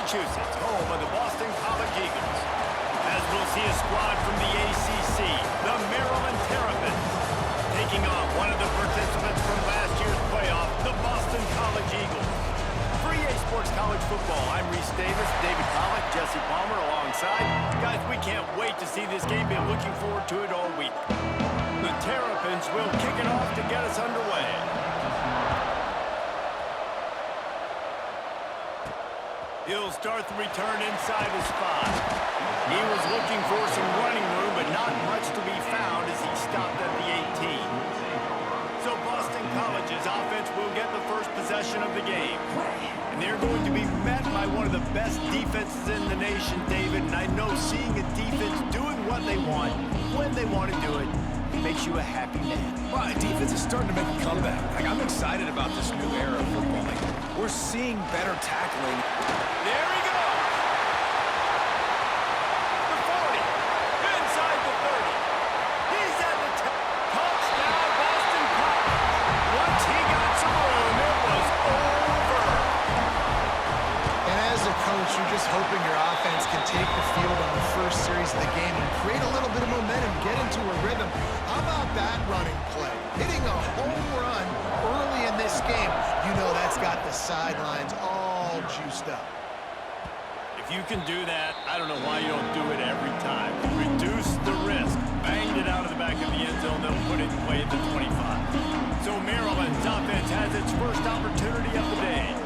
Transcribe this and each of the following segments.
Massachusetts, home of the Boston College Eagles. As we'll see a squad from the ACC, the Maryland Terrapins, taking on one of the participants from last year's playoff, the Boston College Eagles. For EA Sports College Football, I'm Reese Davis, David Pollack, Jesse Palmer alongside. Guys, we can't wait to see this game. Been looking forward to it all week. The Terrapins will kick it off to get us underway. He'll start the return inside his spot. He was looking for some running room, but not much to be found as he stopped at the 18. So Boston College's offense will get the first possession of the game. And they're going to be met by one of the best defenses in the nation, David. And I know seeing a defense doing what they want, when they want to do it, makes you a happy man. Well, defense is starting to make a comeback. I'm excited about this new era of football. We're seeing better tackling. There he goes. The 40. Inside the 30. He's at the touchdown, Boston College. Once he got some room, it was over. And as a coach, you're just hoping your offense can take the field on the first series of the game and create a little bit of momentum, get into a rhythm. How about that running play? Hitting a home run early in this game. You know that's got the sidelines all juiced up. If you can do that, I don't know why you don't do it every time. Reduce the risk. Banged it out of the back of the end zone. They'll put it in play at the 25. So Maryland's offense has its first opportunity of the day.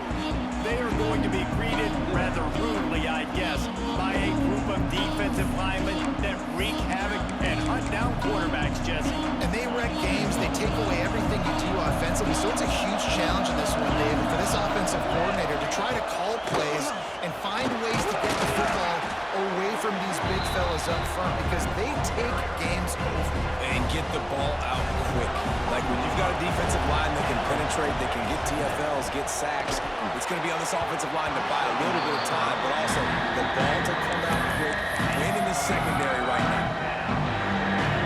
They are going to be greeted rather rudely, I guess, by a group of defensive linemen that wreak havoc and hunt down quarterbacks, Jesse. And they wreck games. They take away everything you do offensively. So it's a huge challenge in this one, David, for this offensive coordinator to try to call plays and find ways to get the football away from these big fellas up front because they take games over. And get the ball out quick. Like when you've got a defensive line that can penetrate, that can get TFLs, get sacks, it's going to be on this offensive line to buy a little bit of time, but also the ball to come out quick and in the secondary right now.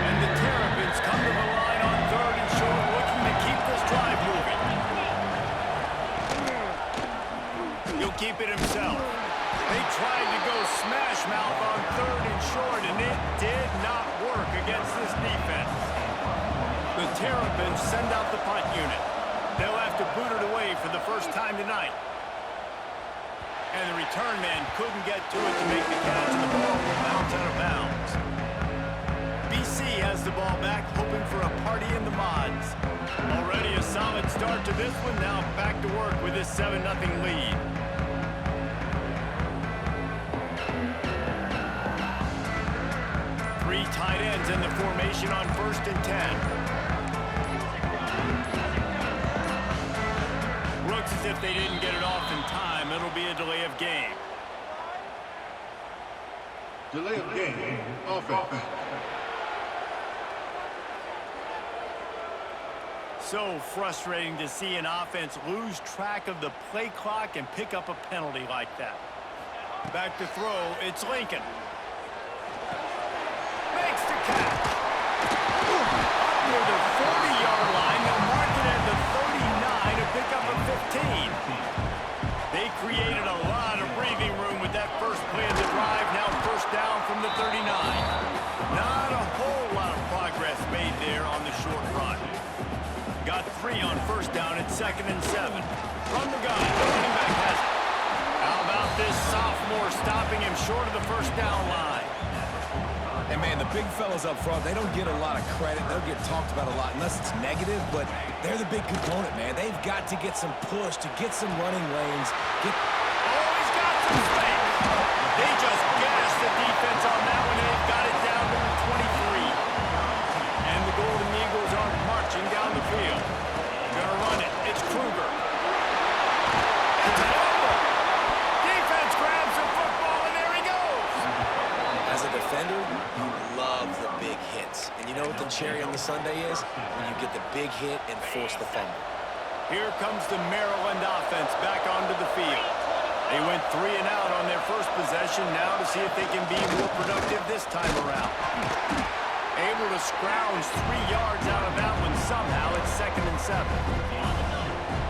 And the Terrapins come to the line on 3rd and short, looking to keep this drive moving. He'll keep it himself. They tried to go smash mouth on 3rd and short, and it did not work against this defense. The Terrapins send out the punt unit. They'll have to boot it away for the first time tonight. And the return man couldn't get to it to make the catch, and the ball will bounce out of bounds. BC has the ball back, hoping for a party in the mods. Already a solid start to this one, now back to work with this 7-0 lead. Three tight ends in the formation on 1st and 10. Looks as if they didn't get it off in time. It'll be a delay of game. Delay of game, offense. So frustrating to see an offense lose track of the play clock and pick up a penalty like that. Back to throw, it's Lincoln. Makes the catch. Up near the 40-yard line, they'll mark it at the 39 to pick up a 15. They created a lot of breathing room with that first play of the drive. Now first down from the 39. Not a whole lot of progress made there on the short run. Got 3 on first down at 2nd and 7. From the gun, the running back has it. How about this sophomore stopping him short of the first down line? And man, the big fellas up front, they don't get a lot of credit. They'll get talked about a lot unless it's negative, but they're the big component, man. They've got to get some push, to get some running lanes. Oh, he's got some space. They just gashed the defense on that one, and they've got it down to the 23. And the Golden Eagles are marching down the field. Gonna run it. It's Kruger. It's a fumble. Defense grabs the football, and there he goes. As a defender, you love the big hits. And you know what the cherry on the sundae is? When you get the big hit and force the fumble. Here comes the Maryland offense back onto the field. They went 3 and out on their first possession. Now to see if they can be more productive this time around. Able to scrounge 3 yards out of that one somehow. It's 2nd and 7.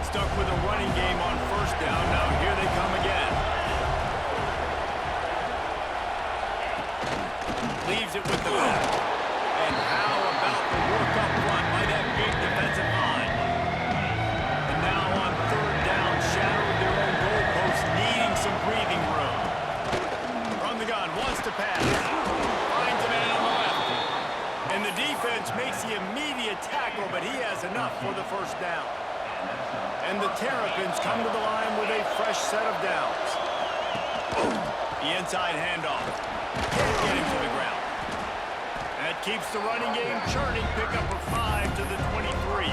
Stuck with a running game on first down. Now here they come again. Leaves it with the back. And how about the work up front by that big defensive line? And now on third down, shadowing their own goalpost, needing some breathing room. From the gun, wants to pass. Finds a man on the left. And the defense makes the immediate tackle, but he has enough for the first down. And the Terrapins come to the line with a fresh set of downs. The inside handoff. Can't get him to the ground. That keeps the running game churning. Pickup of 5 to the 23.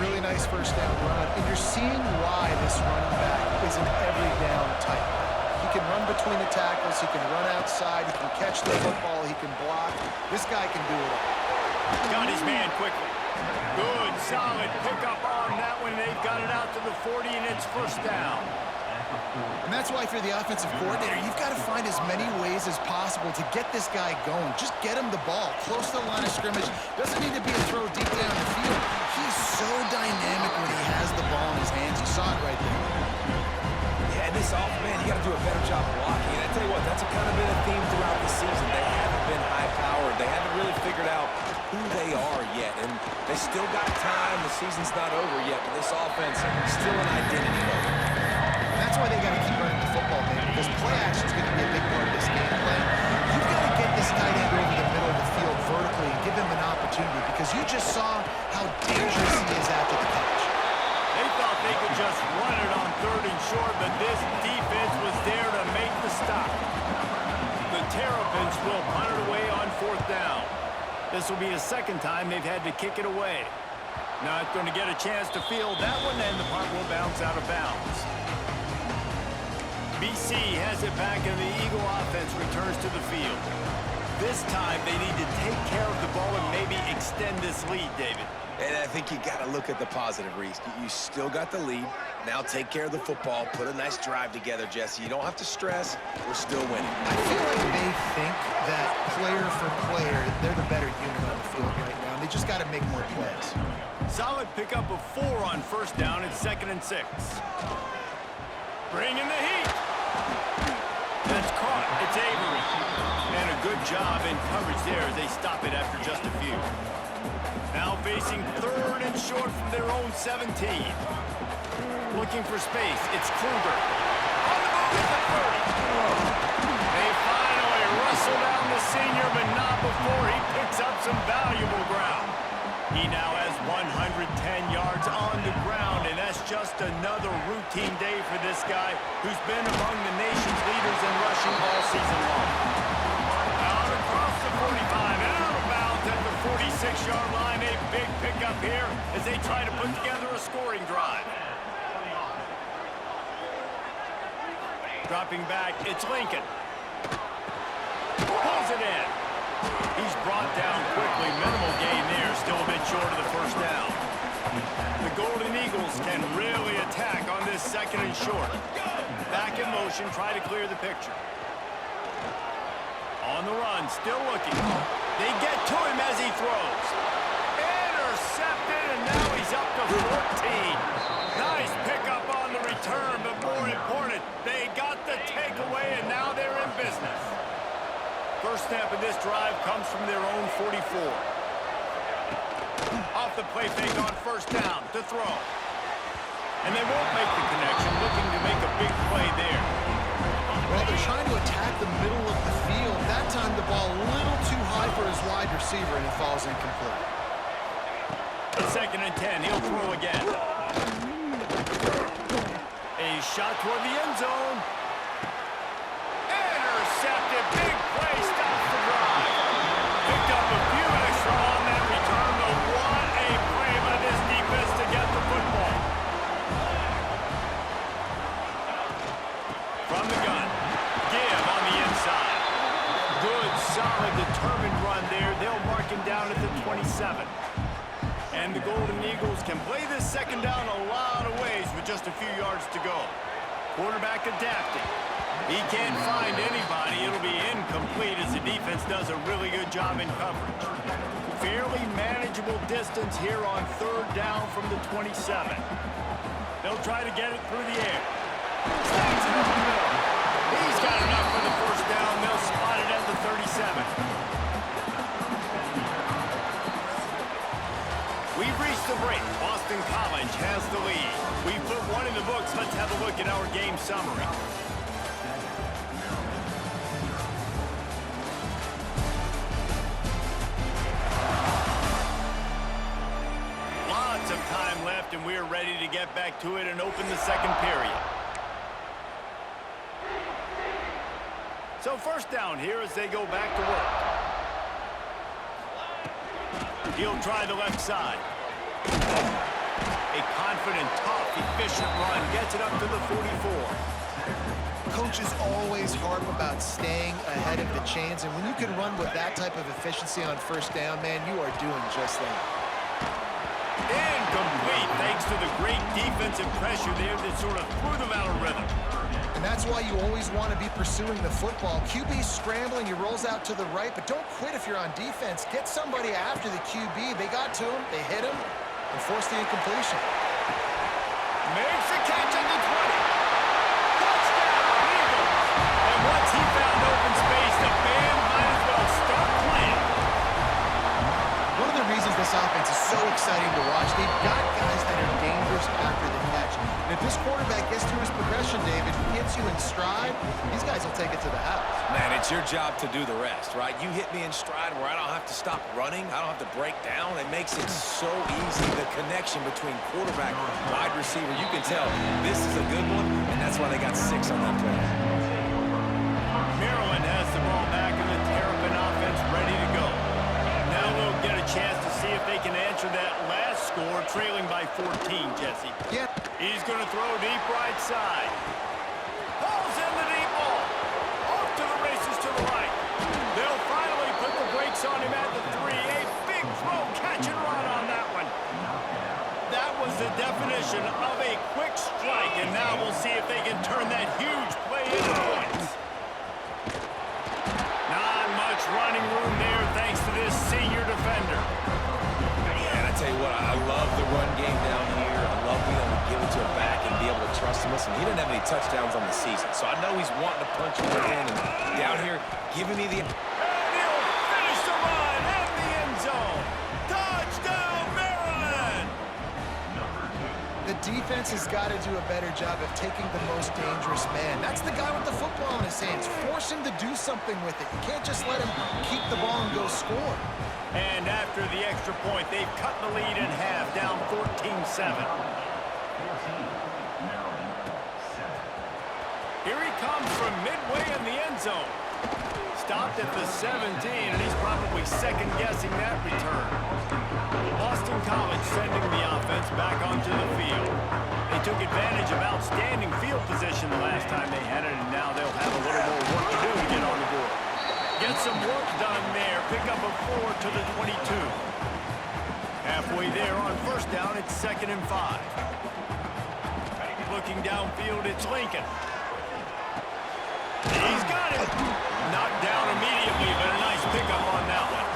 Really nice first down run. And you're seeing why this running back is an every down type. He can run between the tackles. He can run outside. He can catch the football. He can block. This guy can do it all. Got his man quickly. Good, solid pickup on that one. They've got it out to the 40, and it's first down. And that's why if you're the offensive coordinator, you've got to find as many ways as possible to get this guy going. Just get him the ball close to the line of scrimmage. Doesn't need to be a throw deep down the field. He's so dynamic when he has the ball in his hands. You saw it right there. Yeah, and this man, you got to do a better job blocking. And I tell you what, that's kind of been a theme throughout the season. They haven't been high-powered. They haven't really figured out who they are yet. And they still got time. The season's not over yet, but this offense is still an identity mode. That's why they got to keep running the football, man, because play action is going to be a big part of this game plan. You've got to get this tight end over the middle of the field vertically and give him an opportunity, because you just saw how dangerous he is after the catch. They thought they could just run it on third and short, but this defense was there to make the stop. The Terrapins will punt it away on fourth down. This will be the second time they've had to kick it away. Not going to get a chance to field that one, and the punt will bounce out of bounds. BC has it back, and the Eagle offense returns to the field. This time, they need to take care of the ball and maybe extend this lead, David. And I think you got to look at the positive, Reese. You still got the lead. Now take care of the football. Put a nice drive together, Jesse. You don't have to stress. We're still winning. I feel like they think that player for player, they're the better unit on the field right now. They just got to make more plays. Solid pickup of 4 on first down. It's 2nd and 6. Bring in the heat. That's caught. It's Avery. And a good job in coverage there as they stop it after just a few. Now facing 3rd and short from their own 17. Looking for space. It's Kruger. On the move at the 30. They finally wrestle down the senior, but not before he picks up some valuable ground. He now has 110 yards on the ground, and that's just another routine day for this guy who's been among the nation's leaders in rushing all season long. Out across the 45 and out of bounds at the 46-yard line. A big pickup here as they try to put together a scoring drive. Dropping back, it's Lincoln. Pulls it in. He's brought down quickly. Minimal gain there. Still a bit short of the first down. The Golden Eagles can really attack on this 2nd and short. Back in motion, try to clear the picture. On the run, still looking. They get to him as he throws. Intercepted, and now he's up to 14. Nice pickup on the return, but more important, they got the takeaway, and now they're in business. First snap of this drive comes from their own 44. Off the play fake on first down to throw. And they won't make the connection, looking to make a big play there. Well, they're trying to attack the middle of the field. That time the ball a little too high for his wide receiver, and it falls incomplete. 2nd and 10, he'll throw again. A shot toward the end zone. Intercepted, big play, stops the drive. Picked up a few extra on that return, but what a play by this defense to get the football. From the gun, give on the inside. Good, solid, determined run there. They'll mark him down at the 27. And the Golden Eagles can play this 2nd down a lot of ways with just a few yards to go. Quarterback adapting. He can't find anybody. It'll be incomplete as the defense does a really good job in coverage. Fairly manageable distance here on 3rd down from the 27. They'll try to get it through the air. Stands it up the middle. He's He's got enough for the first down. They'll spot it at the 37. We've reached the break. Boston College has the lead. We've put one in the books. Let's have a look at our game summary. Lots of time left, and we're ready to get back to it and open the second period. So first down here as they go back to work. He'll try the left side. A confident, tough, efficient run gets it up to the 44. Coaches always harp about staying ahead of the chains, and when you can run with that type of efficiency on first down, man, you are doing just that. Incomplete, thanks to the great defensive pressure there that sort of threw them out of rhythm. And that's why you always want to be pursuing the football. QB's scrambling, he rolls out to the right, but don't quit if you're on defense. Get somebody after the QB. They got to him, they hit him, and forced the incompletion. Makes the catch at the 20. Touchdown, Eagles. And once he found open space, the band might as well start playing. One of the reasons this offense is so exciting to watch, they've got guys that are dangerous after the catch. And if this quarterback gets through his progression, David, hits you in stride, these guys will take it to the house. Man, it's your job to do the rest, right? You hit me in stride where I don't have to stop running. I don't have to break down. It makes it so easy. The connection between quarterback and wide receiver, you can tell this is a good one, and that's why they got 6 on that play. Maryland has the ball back in the Terrapin offense ready to go. Now we'll get a chance to see if they can answer that last score, trailing by 14, Jesse. Yeah. He's going to throw deep right side. Pulls in the deep ball. Off to the races to the right. They'll finally put the brakes on him at the 3. A big throw, catch and run on that one. That was the definition of a quick strike, and now we'll see if they can turn that huge play into points. Not much running room there thanks to this senior defender. And I tell you what, I love the run game down here. I love being able to give it to a back and be able to trust him. Listen, he didn't have any touchdowns on the season, so I know he's wanting to punch one in. And down here, giving me the... And he'll finish the run in the end zone. Touchdown, Maryland! The defense has got to do a better job of taking the most dangerous man. That's the guy with the football in his hands. Force him to do something with it. You can't just let him keep the ball and go score. And after the extra point, they've cut the lead in half, down 14-7. Here he comes from midway in the end zone. Stopped at the 17, and he's probably second-guessing that return. Boston College sending the offense back onto the field. They took advantage of outstanding field position the last time they had it, and now they'll have a little more work to do to get on the board. Get some work done there. Pick up a 4 to the 22. Halfway there on first down, it's 2nd and 5. Looking downfield, it's Lincoln. He's got it. Knocked down immediately, but a nice pickup on that one.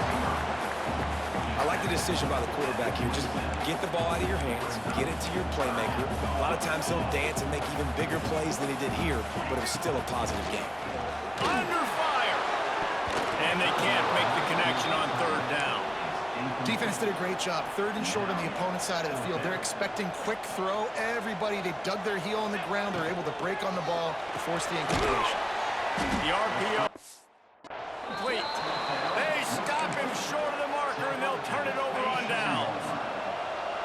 I like the decision by the quarterback here. Just get the ball out of your hands, get it to your playmaker. A lot of times he'll dance and make even bigger plays than he did here, but it was still a positive game. Under fire. And they can't make the connection on 3rd down. Defense did a great job. 3rd and short on the opponent's side of the field. They're expecting quick throw. Everybody, they dug their heel on the ground. They're able to break on the ball to force the incompletion. The RPO complete. They stop him short of the marker, and they'll turn it over on downs.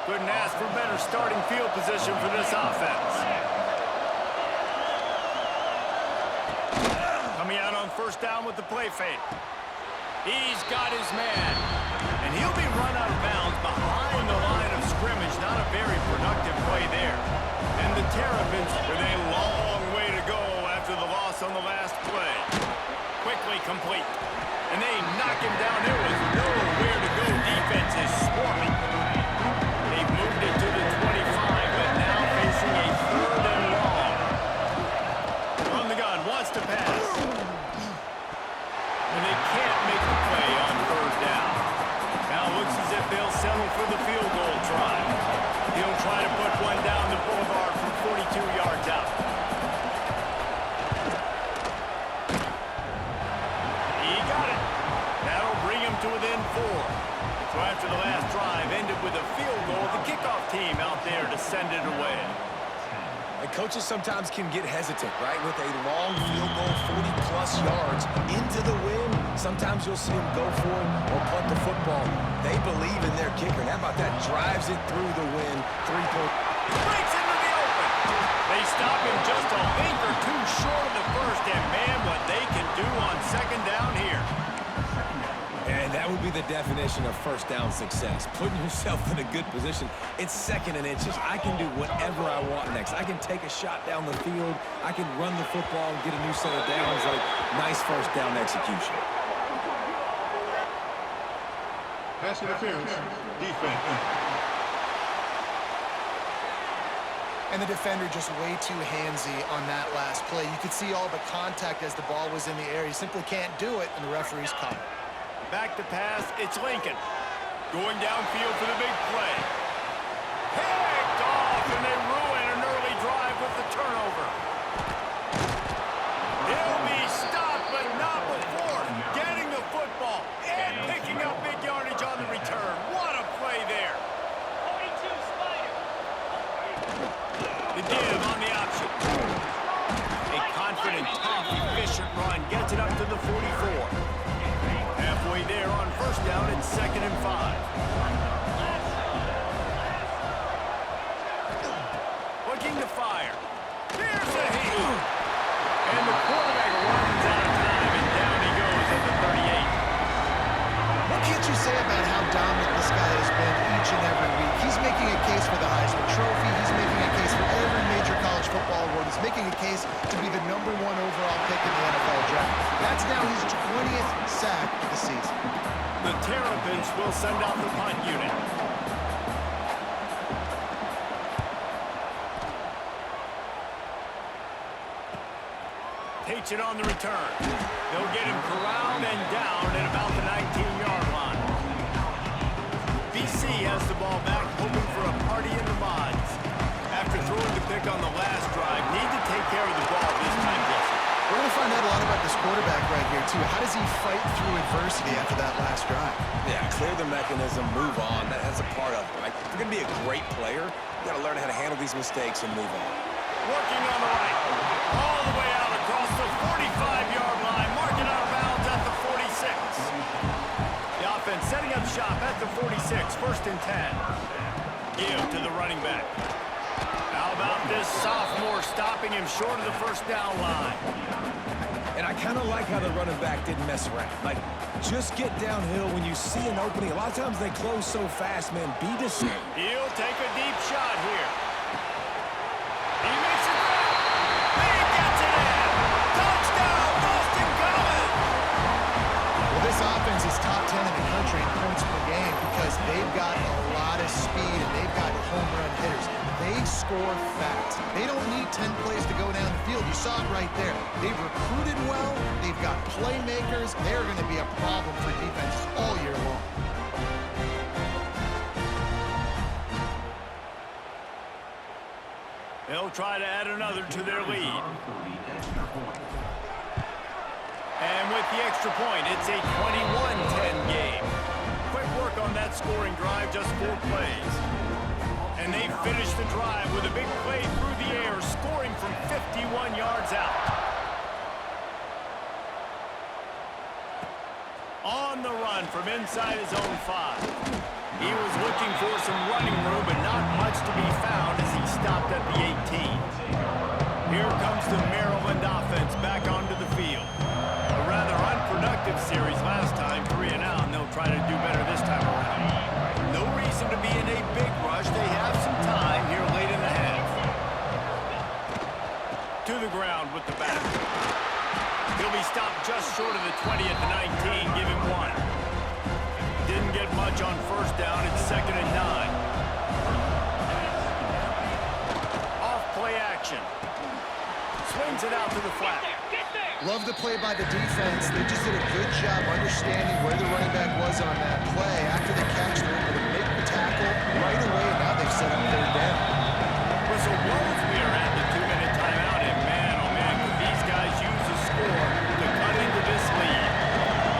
Couldn't ask for better starting field position for this offense. Coming out on first down with the play fake. He's got his man. And he'll be run out of bounds behind the line of scrimmage. Not a very productive play there. And the Terrapins with a long way to go after the loss on the last play. Quickly complete. And they knock him down. There was nowhere to go. Defense is swarming. They've moved it to the 25, but now facing a 3rd and long. From the gun, wants to pass. And they can't make the play on 3rd down. Now it looks as if they'll settle for the field goal try. He'll try to put one down the boulevard from 42 yards out. So after the last drive ended with a field goal, the kickoff team out there to send it away. And coaches sometimes can get hesitant, right? With a long field goal, 40-plus yards into the wind, sometimes you'll see them go for it or punt the football. They believe in their kicker. And how about that? Drives it through the wind, 3-point. Breaks into the open. They stop him just a length or two short of the first, and man, what they can do on second down here. And that would be the definition of first down success. Putting yourself in a good position. It's second and inches. I can do whatever I want next. I can take a shot down the field. I can run the football and get a new set of downs. Like, nice first down execution. Pass interference, defense. And the defender just way too handsy on that last play. You could see all the contact as the ball was in the air. He simply can't do it, and the referee's caught it. Back to pass, it's Lincoln. Going downfield for the big play. Picked off, and they ruin an early drive with the turnover. He'll be stopped, but not before getting the football and picking up big yardage on the return. What a play there. 42 Spider. The give on the option. A confident, tough, efficient run gets it up to the 44. Halfway there on first down, it's 2nd and 5. Looking to fire. Here's a hit. And the quarterback runs out of time, and down he goes at the 38. What can't you say about how dominant this guy has been each and every week? He's making a case for the Heisman Trophy. He's making a case for every major college football award. He's making a case to be the #1 overall pick in the NFL draft. That's now his 20th sack of the season. The Terrapins will send out the punt unit. Takes it on the return. They'll get him corralled and down at about the 19-yard line. BC has the ball back, hoping for a party in the mods. After throwing the pick on the last drive, need to take care of the ball this time, Jesse. We're going to find out a lot about this quarterback right here, too. How does he fight through adversity after that last drive? Yeah, clear the mechanism, move on. That's a part of it, right? If you're going to be a great player, you got to learn how to handle these mistakes and move on. Working on the right. All the way out across the 45-yard line. Marking out of bounds at the 46. The offense setting up shop at the 46. 1st and 10. Give to the running back. How about this sophomore stopping him short of the first down line? And I kind of like how the running back didn't mess around. Like, just get downhill when you see an opening. A lot of times they close so fast, man. Be decisive. He'll take a deep shot here. He makes it through. He gets it in. Touchdown, Boston College. Well, this offense is top 10 in the country in points per game because they've got a lot of speed and they've got home run hitters. They score fast. They don't need 10 plays to go down the field. You saw it right there. They've recruited well. They've got playmakers. They're going to be a problem for defenses all year long. They'll try to add another to their lead. And with the extra point, it's a 21-10 game. Quick work on that scoring drive, just 4 plays. And they finish the drive with a big play through the air, scoring from 51 yards out. On the run from inside his own 5. He was looking for some running room, but not much to be found as he stopped at the 18. Here comes the Maryland offense back onto the field. A rather unproductive series last time, 3 and out, and they'll try to do better this time around. No reason to be in a big rush. They have some time here late in the half. To the ground with the back. He'll be stopped just short of the 20 at the 19. Give him 1. Didn't get much on first down. It's 2nd and 9. Off play action. Swings it out to the flat. Love the play by the defense. They just did a good job understanding where the running back was on that play. After the catch, they're able to make the tackle right away, and now they've set up 3rd down. Whistle blows. We are at the 2-minute timeout, and man, oh man, could these guys use a score to cut into this lead.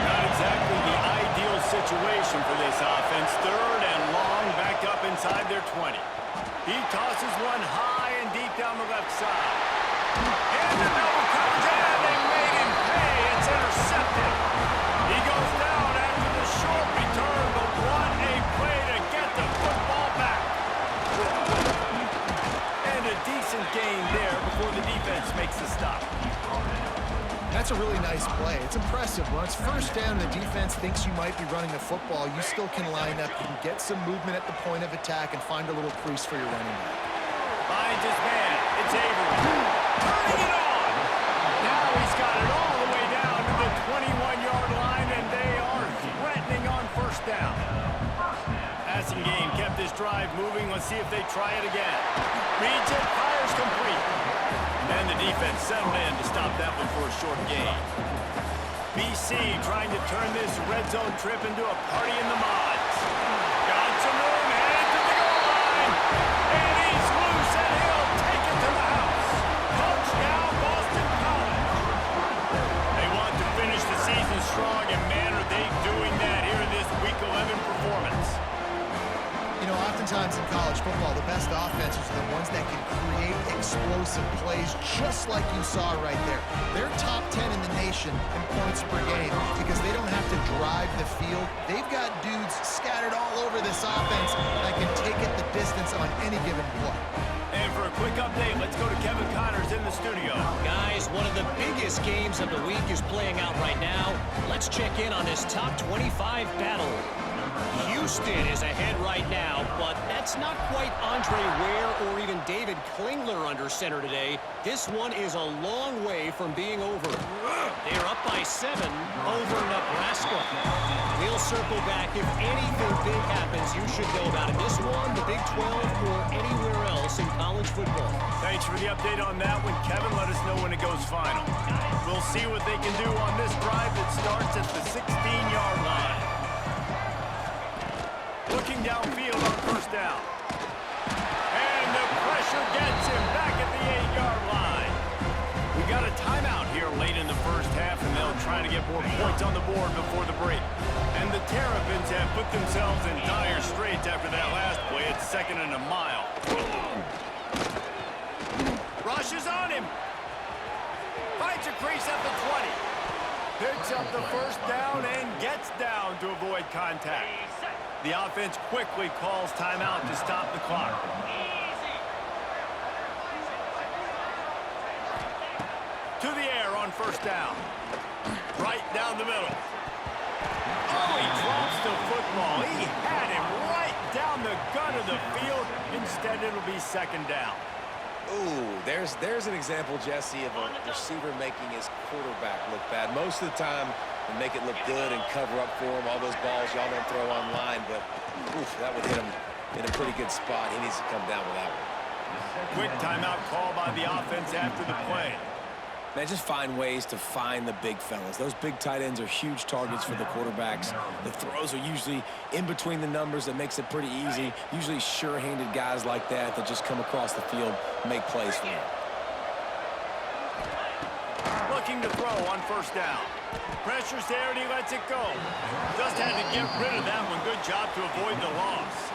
Not exactly the ideal situation formation for this offense. 3rd and long, back up inside their 20. He tosses one high and deep down the left side. And the double comes in. They made him pay. It's intercepted. He goes down after the short return, but what a play to get the football back. And a decent gain there before the defense makes the stop. That's a really nice play. It's impressive. Once first down, the defense thinks you might be running the football. You still can line up. You can get some movement at the point of attack and find a little crease for your running back. Finds his man. It's Avery. Turning it on. Now he's got it all the way down to the 21-yard line, and they are threatening on first down. Passing game kept this drive moving. Let's see if they try it again. Reads it, fires complete. And the defense settled in to stop that one for a short gain. BC trying to turn this red zone trip into a party in the mods. Got some room, headed to the goal line. And he's loose, and he'll take it to the house. Touchdown, Boston College. They want to finish the season strong, and man, are they doing that here in this Week 11 performance. You know, oftentimes in college football, the best offenses are the ones that can create explosive plays just like you saw right there. They're top 10 in the nation in points per game because they don't have to drive the field. They've got dudes scattered all over this offense that can take it the distance on any given play. And for a quick update, let's go to Kevin Connors in the studio. Guys, one of the biggest games of the week is playing out right now. Let's check in on this top 25 battle. Houston is ahead right now, but that's not quite Andre Ware or even David Klingler under center today. This one is a long way from being over. They're up by 7 over Nebraska. We'll circle back. If anything big happens, you should know about it. This one, the Big 12, or anywhere else in college football. Thanks for the update on that one, Kevin. Let us know when it goes final. We'll see what they can do on this drive that starts at the 16-yard line. Looking downfield on first down. And the pressure gets him back at the 8-yard line. We got a timeout here late in the first half, and they'll try to get more points on the board before the break. And the Terrapins have put themselves in dire straits after that last play. It's 2nd and a mile. Rushes on him. Finds a crease at the 20. Picks up the first down and gets down to avoid contact. The offense quickly calls timeout to stop the clock. To the air on first down. Right down the middle. Oh, he drops the football. He had him right down the gut of the field. Instead, it'll be 2nd down. Ooh, there's an example, Jesse, of a receiver making his quarterback look bad. Most of the time, they make it look good and cover up for him. All those balls y'all don't throw online, but oof, that would hit him in a pretty good spot. He needs to come down with that one. Quick timeout call by the offense after the play. Man, just find ways to find the big fellas. Those big tight ends are huge targets for the quarterbacks. The throws are usually in between the numbers. That makes it pretty easy. Usually sure-handed guys like that just come across the field, make plays for you. Looking to throw on first down. Pressure's there, and he lets it go. Just had to get rid of that one. Good job to avoid the loss.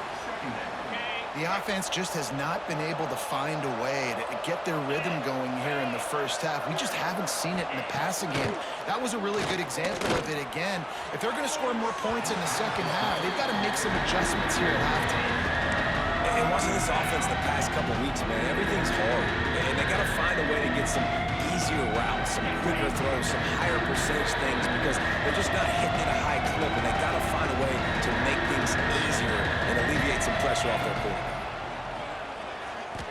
The offense just has not been able to find a way to get their rhythm going here in the first half. We just haven't seen it in the passing game. That was a really good example of it again. If they're going to score more points in the second half, they've got to make some adjustments here at halftime. And watching this offense the past couple weeks, man, everything's hard. And they got to find a way to get some easier routes, some quicker throws, some higher percentage things because they're just not hitting at a high clip, and they got to find a way to make things easier and alleviate some pressure off their quarterback.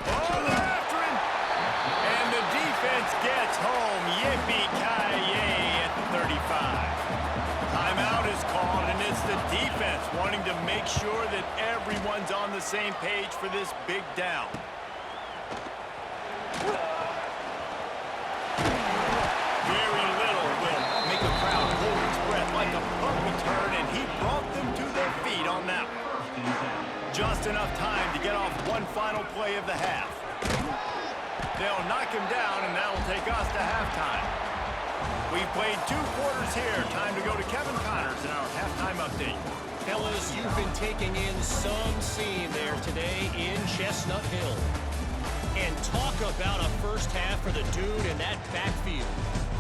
Oh, they're after him. And the defense gets home. Yippee-ki-yay at the 35. Timeout is called, and it's the defense wanting to make sure that everyone's on the same page for this big down. Very little will make a crowd hold its breath like a punt return, and he brought them to their feet on that one. Just enough time to get off one final play of the half. They'll knock him down, and that'll take us to halftime. We've played 2 quarters here. Time to go to Kevin Connors in our halftime update. Fellas, you've been taking in some scene there today in Chestnut Hill. And talk about a first half for the dude in that backfield.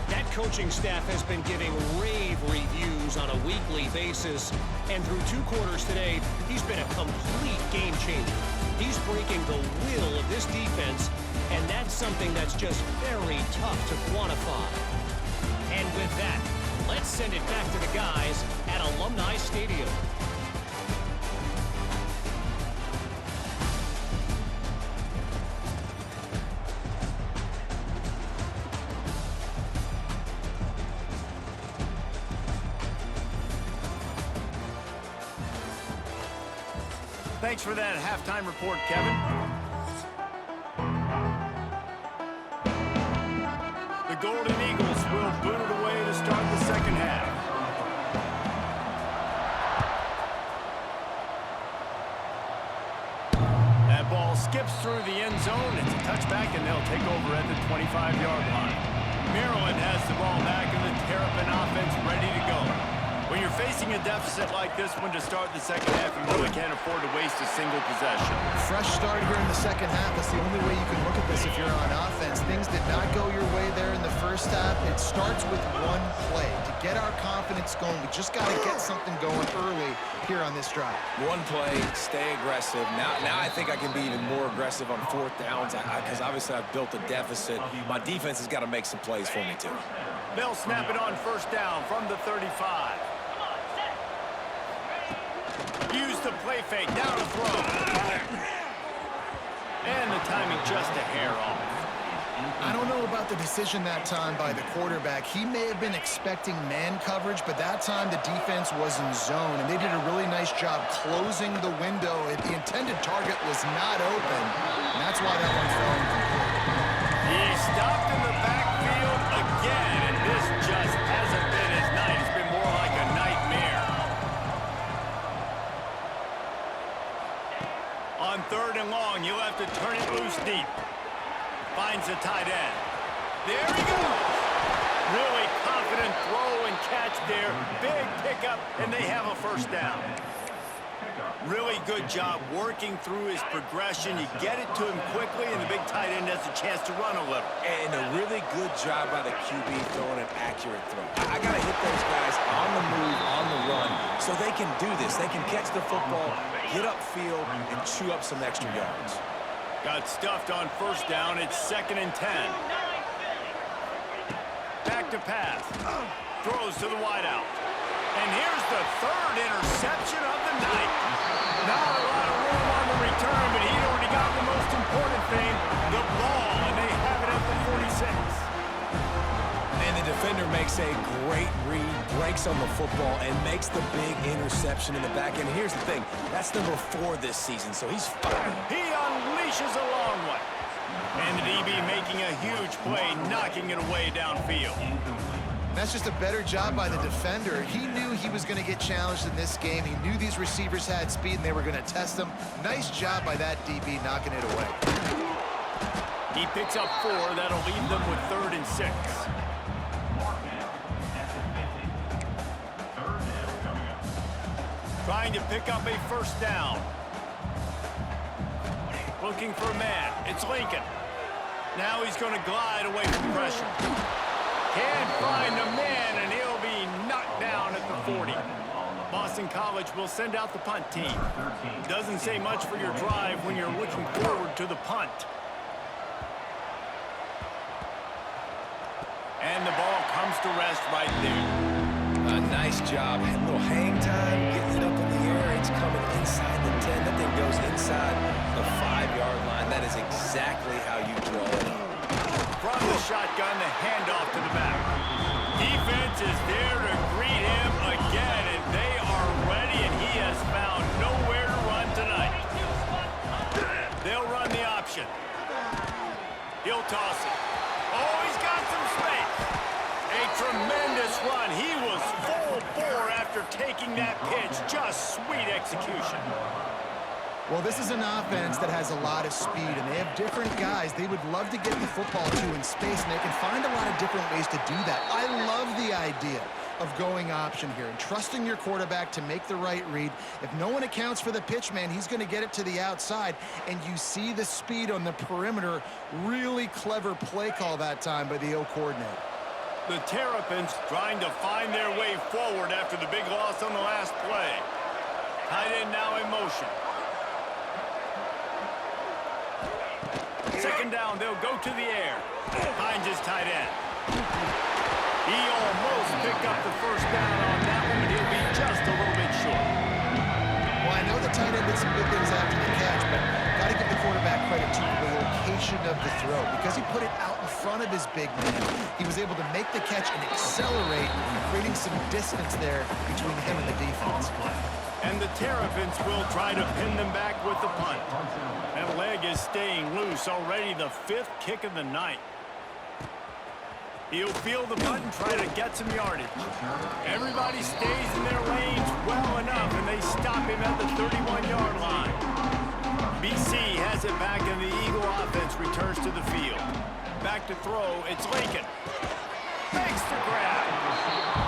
That coaching staff has been giving rave reviews on a weekly basis. And through 2 quarters today, he's been a complete game changer. He's breaking the will of this defense, and that's something that's just very tough to quantify. And with that, let's send it back to the guys at Alumni Stadium. Thanks for that halftime report, Kevin. The Golden Eagles will boot it away to start the second half. That ball skips through the end zone. It's a touchback, and they'll take over at the 25-yard line. Maryland has the ball back, and the Terrapin offense ready to go. When you're facing a deficit like this one to start the second half, you really can't afford to waste a single possession. Fresh start here in the second half. That's the only way you can look at this if you're on offense. Things did not go your way there in the first half. It starts with one play. To get our confidence going, we just got to get something going early here on this drive. One play, stay aggressive. Now I think I can be even more aggressive on 4th downs because obviously I've built a deficit. My defense has got to make some plays for me too. They'll snap it on first down from the 35. Use the play fake, down to throw. And the timing just a hair off. I don't know about the decision that time by the quarterback. He may have been expecting man coverage, but that time the defense was in zone, and they did a really nice job closing the window. The intended target was not open, and that's why that one fell incomplete. He stopped in the backfield again, and this just hasn't been his night. It's been more like a nightmare. On 3rd and long, you'll have to turn it loose deep. Finds the tight end. There he goes. Really confident throw and catch there. Big pickup, and they have a first down. Really good job working through his progression. You get it to him quickly, and the big tight end has a chance to run a little. And a really good job by the QB throwing an accurate throw. I got to hit those guys on the move, on the run, so they can do this. They can catch the football, get upfield, and chew up some extra yards. Got stuffed on first down. It's 2nd and 10. Back to pass. Throws to the wideout. And here's the 3rd interception of the night. Not a lot of room on the return, but he already got the most important thing, the ball, and they have it at the 46. And the defender makes a great read, breaks on the football, and makes the big interception in the back end. Here's the thing, that's number 4 this season, so he's fine. He unleashes a long one. And the DB making a huge play, knocking it away downfield. That's just a better job by the defender. He knew he was going to get challenged in this game. He knew these receivers had speed, and they were going to test him. Nice job by that DB knocking it away. He picks up 4. That'll leave them with 3rd and 6. Trying to pick up a first down. Looking for a man. It's Lincoln. Now he's going to glide away from pressure. Can't find a man, and he'll be knocked down at the 40. Boston College will send out the punt team. Doesn't say much for your drive when you're looking forward to the punt. And the ball comes to rest right there. Nice job. A little hang time, getting it up in the air. It's coming inside the 10. That thing goes inside the 5-yard line. That is exactly how you draw it up. From the shotgun, the handoff to the back. Defense is there to greet him again, and they are ready, and he has found nowhere to run tonight. They'll run the option. He'll toss it. Oh, he's got some space. A tremendous run. He was full bore after taking that pitch. Just sweet execution. Well, this is an offense that has a lot of speed, and they have different guys they would love to get the football to in space, and they can find a lot of different ways to do that. I love the idea of going option here and trusting your quarterback to make the right read. If no one accounts for the pitch man, he's going to get it to the outside, and you see the speed on the perimeter. Really clever play call that time by the O coordinator. The Terrapins trying to find their way forward after the big loss on the last play. Tight end now in motion. Second down, they'll go to the air. Finds his tight end. He almost picked up the first down on that one, but he'll be just a little bit short. Well, I know the tight end did some good things after the catch, but got to give the quarterback credit to the location of the throw. Because he put it out in front of his big man, he was able to make the catch and accelerate, creating some distance there between him and the defense. And the Terrapins will try to pin them back with the punt. That leg is staying loose, already the 5th kick of the night. He'll feel the punt and try to get some yardage. Everybody stays in their lanes well enough, and they stop him at the 31-yard line. BC has it back, and the Eagle offense returns to the field. Back to throw, it's Lincoln. Makes the grab.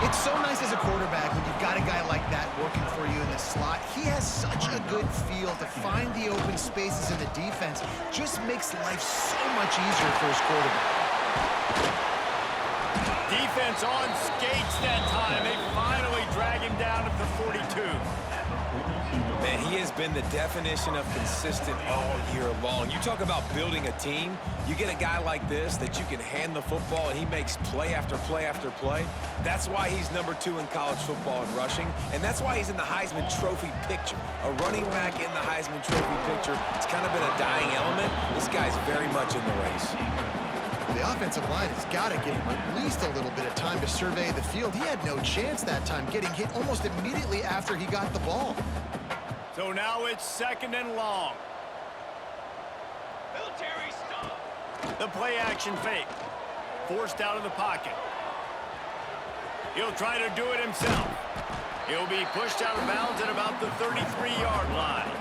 It's so nice as a quarterback when you've got a guy like that working for you in the slot. He has such a good feel to find the open spaces in the defense. Just makes life so much easier for his quarterback. Defense on skates that time. They finally drag him down at the 42. Man, he has been the definition of consistent all year long. You talk about building a team, you get a guy like this that you can hand the football and he makes play after play after play. That's why he's #2 in college football in rushing, and that's why he's in the Heisman Trophy picture. A running back in the Heisman Trophy picture. It's kind of been a dying element. This guy's very much in the race. The offensive line has got to give him at least a little bit of time to survey the field. He had no chance that time, getting hit almost immediately after he got the ball. So now it's 2nd and long. Military stop. The play action fake. Forced out of the pocket. He'll try to do it himself. He'll be pushed out of bounds at about the 33-yard line.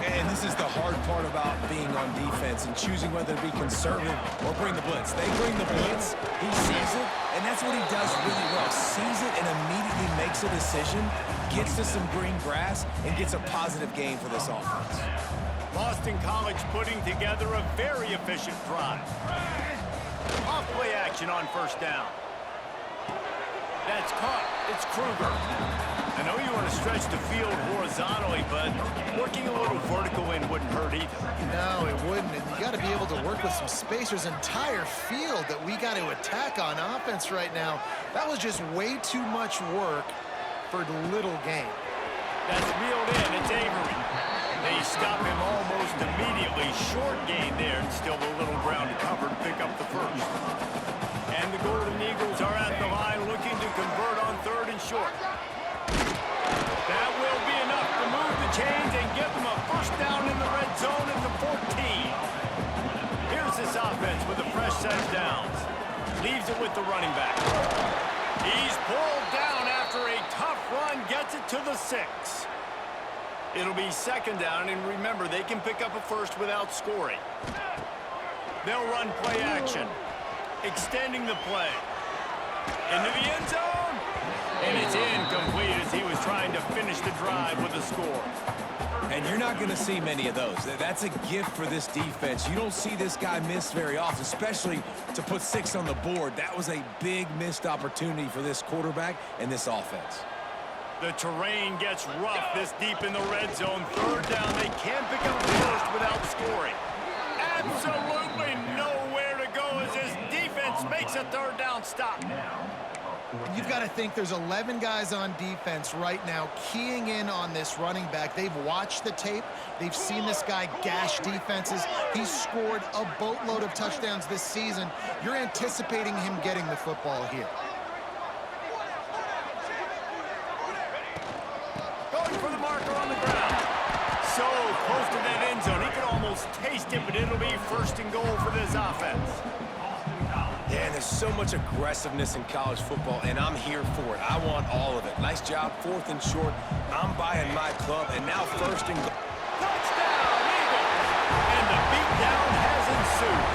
And this is the hard part about being on defense and choosing whether to be conservative or bring the blitz. They bring the blitz, he sees it, and that's what he does really well. Sees it and immediately makes a decision, gets to some green grass, and gets a positive gain for this offense. Boston College putting together a very efficient drive. Off play action on 1st down. That's caught. It's Kruger. I know you want to stretch the field horizontally, but working a little vertical in wouldn't hurt either. No, it wouldn't. And you got to be able to work with some spacers. Entire field that we got to attack on offense right now. That was just way too much work for little gain. That's reeled in. It's Avery. They stop him almost immediately. Short gain there, and still a little ground to cover to pick up the first. And the Golden Eagles are at the line looking to convert on 3rd and short. That will be enough to move the chains and give them a first down in the red zone at the 14. Here's this offense with a fresh set of downs. Leaves it with the running back. He's pulled down after a tough run, gets it to the 6. It'll be 2nd down, and remember, they can pick up a first without scoring. They'll run play action. Extending the play. Into the end zone. And it's incomplete as he was trying to finish the drive with a score. And you're not going to see many of those. That's a gift for this defense. You don't see this guy miss very often, especially to put 6 on the board. That was a big missed opportunity for this quarterback and this offense. The terrain gets rough this deep in the red zone. 3rd down. They can't pick up the first without scoring. Absolutely nowhere to go as this defense makes a 3rd down stop. You've got to think there's 11 guys on defense right now keying in on this running back. They've watched the tape. They've seen this guy gash defenses. He's scored a boatload of touchdowns this season. You're anticipating him getting the football here. Going for the marker on the ground. So close to that end zone. He could almost taste it, but it'll be 1st and goal for this offense. Yeah, and there's so much aggressiveness in college football, and I'm here for it. I want all of it. Nice job, 4th and short. I'm buying my club, and now 1st and goal. Touchdown, Eagles! And the beatdown has ensued.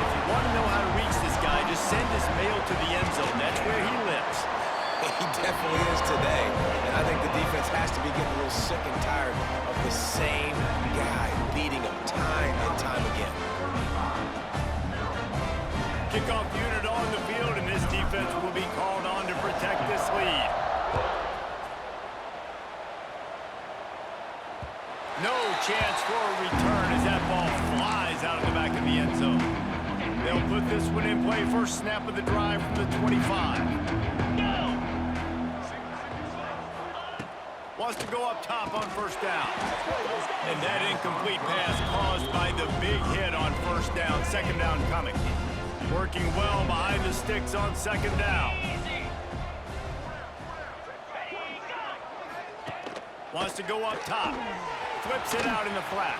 If you want to know how to reach this guy, just send his mail to the end zone. That's where he lives. He definitely is today. And I think the defense has to be getting a little sick and tired of the same guy beating them time and time again. Kickoff unit on the field, and this defense will be called on to protect this lead. No chance for a return as that ball flies out of the back of the end zone. They'll put this one in play. First snap of the drive from the 25. Wants to go up top on first down. And that incomplete pass caused by the big hit on first down. Second down coming. Working well behind the sticks on second down. Wants to go up top. Flips it out in the flat.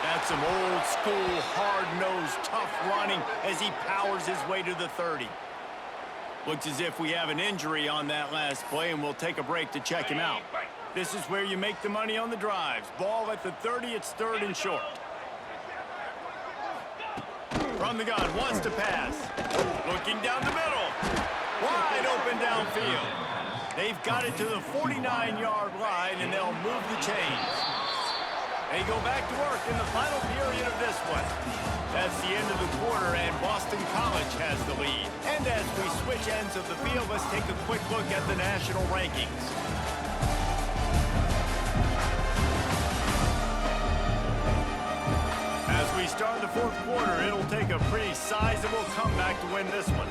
That's some old school, hard-nosed, tough running as he powers his way to the 30. Looks as if we have an injury on that last play, and we'll take a break to check him out. This is where you make the money on the drives. Ball at the 30, it's third and short. From the gun, wants to pass. Looking down the middle. Wide open downfield. They've got it to the 49-yard line, and they'll move the chains. They go back to work in the final period of this one. That's the end of the quarter, and Boston College has the lead. And as we switch ends of the field, let's take a quick look at the national rankings. As we start the fourth quarter, it'll take a pretty sizable comeback to win this one.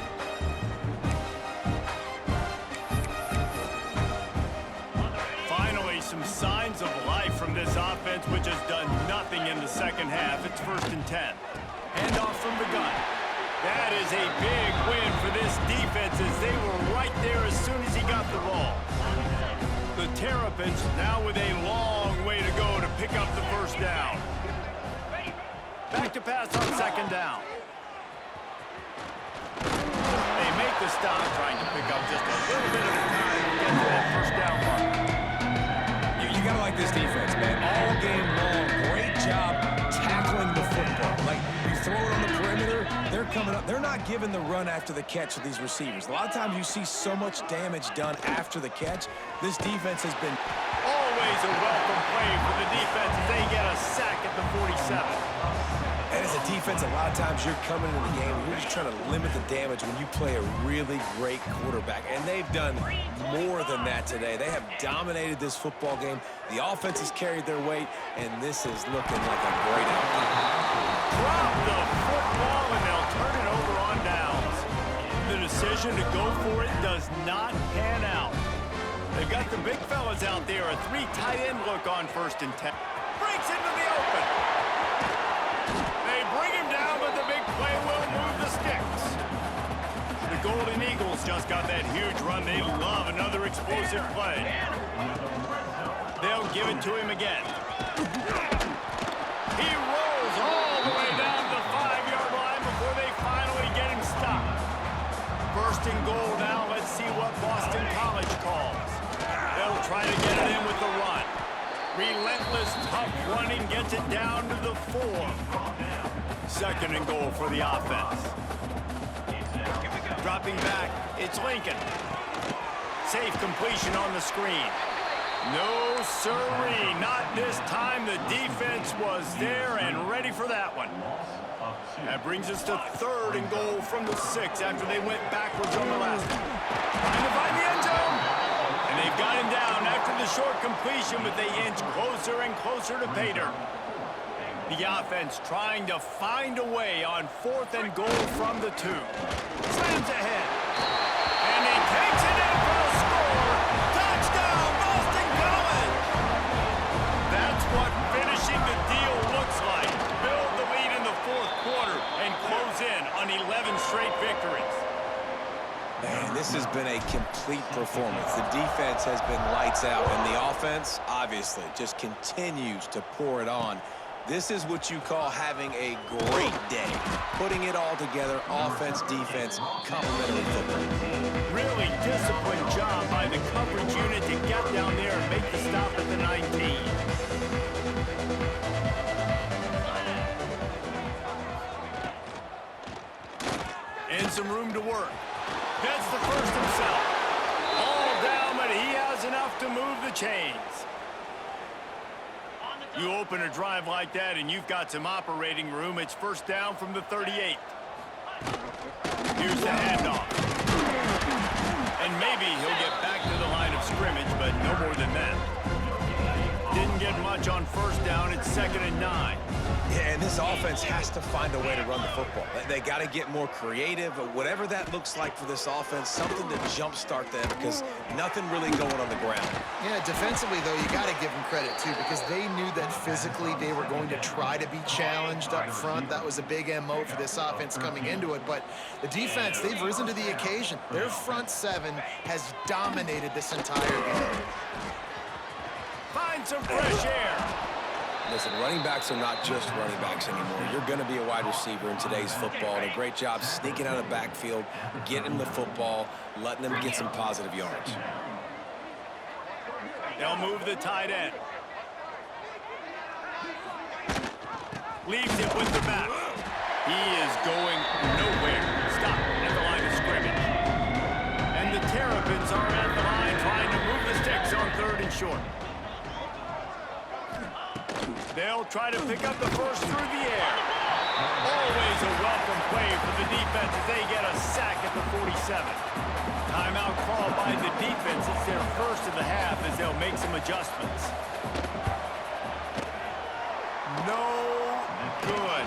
Finally, some signs of life from this offense, which has done nothing in the second half. It's 1st and 10. Handoff from the gun. That is a big win for this defense as they were right there as soon as he got the ball. The Terrapins now with a long way to go to pick up the first down. Back to pass on second down. They make the stop, trying to pick up just a little bit of time to get to that first down mark. You got to like this defense, man. All game long, great job tackling the football. Like, you throw it on the perimeter, they're coming up. They're not giving the run after the catch of these receivers. A lot of times you see so much damage done after the catch. This defense has been always a welcome play for the defense as they get a sack at the 47. And as a defense, a lot of times you're coming into the game and you're just trying to limit the damage when you play a really great quarterback. And they've done more than that today. They have dominated this football game. The offense has carried their weight, and this is looking like a great outcome. Drop the football, and they'll turn it over on downs. The decision to go for it does not pan out. They've got the big fellas out there. A 3 tight end look on 1st and 10. Breaks into the open. They bring him down, but the big play will move the sticks. The Golden Eagles just got that huge run. They love another explosive play. They'll give it to him again. He rolls all the way down to the 5-yard line before they finally get him stopped. 1st and goal now. Let's see what Boston College calls. They'll try to get it in with the run. Relentless, tough running gets it down to the 4. 2nd and goal for the offense. Dropping back, it's Lincoln. Safe completion on the screen. No sirree, not this time. The defense was there and ready for that one. That brings us to 3rd and goal from the 6 after they went backwards on the last one. Trying to find the end zone. And they've got him down after the short completion, but they inch closer and closer to pay dirt. The offense trying to find a way on 4th and goal from the 2. Slams ahead. And he takes it in for a score. Touchdown, Boston College! That's what finishing the deal looks like. Build the lead in the 4th quarter and close in on 11 straight victories. Man, this has been a complete performance. The defense has been lights out, and the offense, obviously, just continues to pour it on. This is what you call having a great day. Putting it all together, offense, defense, complementary football. Really disciplined job by the coverage unit to get down there and make the stop at the 19. End some room to work. Gets the first himself. All down, but he has enough to move the chains. You open a drive like that and you've got some operating room. It's first down from the 38. Here's the handoff. And maybe he'll get back to the line of scrimmage, but no more than that. Didn't get much on first down. It's 2nd and 9. Yeah, and this offense has to find a way to run the football. They got to get more creative, whatever that looks like for this offense, something to jumpstart them because nothing really going on the ground. Yeah, defensively, though, you got to give them credit, too, because they knew that physically they were going to try to be challenged up front. That was a big MO for this offense coming into it. But the defense, they've risen to the occasion. Their front seven has dominated this entire game. Find some fresh air. Listen, running backs are not just running backs anymore. You're going to be a wide receiver in today's football. And a great job sneaking out of the backfield, getting the football, letting them get some positive yards. They'll move the tight end. Leaves it with the back. He is going nowhere. Stop at the line of scrimmage. And the Terrapins are at the line trying to move the sticks on 3rd and short. They'll try to pick up the first through the air. Always a welcome play for the defense as they get a sack at the 47. Timeout called by the defense. It's their first of the half as they'll make some adjustments. No good.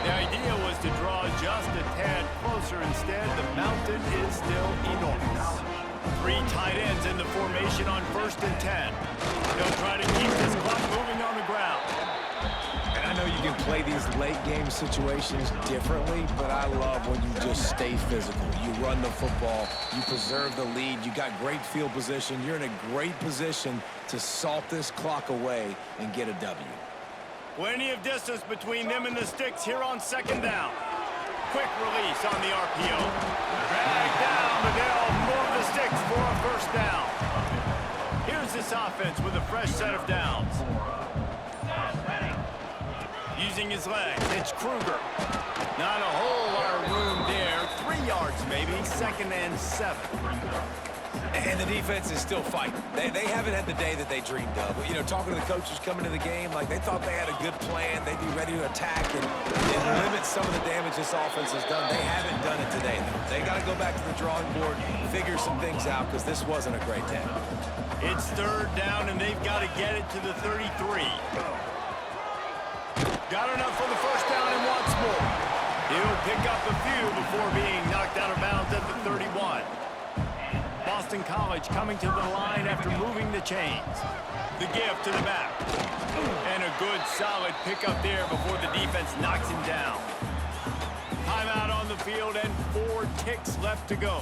The idea was to draw just a tad closer. Instead, the mountain is still enormous. 3 tight ends in the formation on 1st and 10. They'll try to keep this clock moving on the ground. And I know you can play these late game situations differently, but I love when you just stay physical. You run the football, you preserve the lead, you got great field position. You're in a great position to salt this clock away and get a W. Plenty of distance between them and the sticks here on 2nd down. Quick release on the RPO. Drag down, but they'll move the sticks for a first down. Here's this offense with a fresh set of downs. Using his legs, it's Kruger. Not a whole lot of room there. 3 yards maybe, 2nd and 7. And the defense is still fighting. They haven't had the day that they dreamed of. You know, talking to the coaches coming to the game, like they thought they had a good plan. They'd be ready to attack and limit some of the damage this offense has done. They haven't done it today, though. They got to go back to the drawing board, figure some things out, because this wasn't a great day. It's 3rd down, and they've got to get it to the 33. Got enough for the first down and wants more. He'll pick up a few before being knocked out of bounds at the 31. Boston College coming to the line after moving the chains. The give to the back. And a good solid pickup there before the defense knocks him down. Timeout on the field and 4 ticks left to go.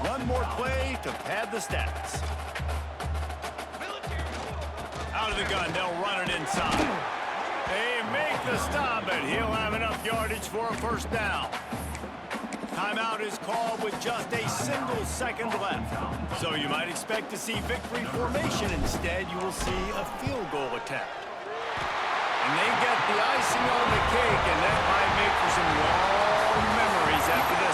One more play to pad the stats. Out of the gun, they'll run it inside. They make the stop, but he'll have enough yardage for a first down. Timeout is called with just a single second left. So you might expect to see victory formation. Instead, you will see a field goal attempt. And they get the icing on the cake, and that might make for some long memories after this.